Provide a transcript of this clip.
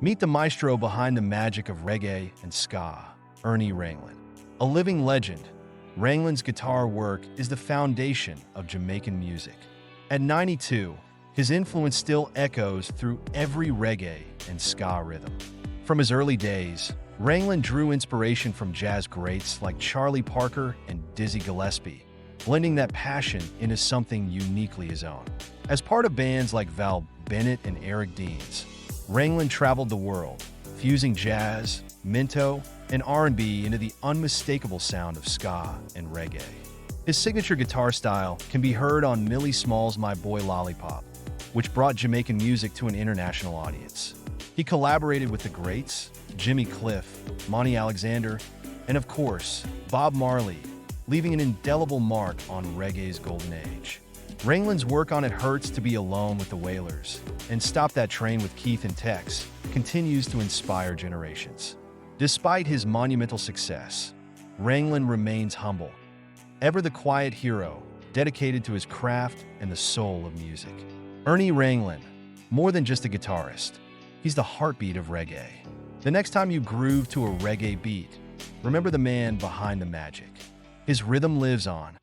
Meet the maestro behind the magic of reggae and ska, Ernie Ranglin. A living legend, Ranglin's guitar work is the foundation of Jamaican music. At 92, his influence still echoes through every reggae and ska rhythm. From his early days, Ranglin drew inspiration from jazz greats like Charlie Parker and Dizzy Gillespie, blending that passion into something uniquely his own. As part of bands like Val Bennett and Eric Deans, Ranglin traveled the world, fusing jazz, mento, and R&B into the unmistakable sound of ska and reggae. His signature guitar style can be heard on Millie Small's My Boy Lollipop, which brought Jamaican music to an international audience. He collaborated with the greats, Jimmy Cliff, Monty Alexander, and of course, Bob Marley, leaving an indelible mark on reggae's golden age. Ranglin's work on It Hurts to Be Alone with the Wailers and Stop That Train with Keith and Tex continues to inspire generations. Despite his monumental success, Ranglin remains humble, ever the quiet hero, dedicated to his craft and the soul of music. Ernie Ranglin, more than just a guitarist, he's the heartbeat of reggae. The next time you groove to a reggae beat, remember the man behind the magic. His rhythm lives on,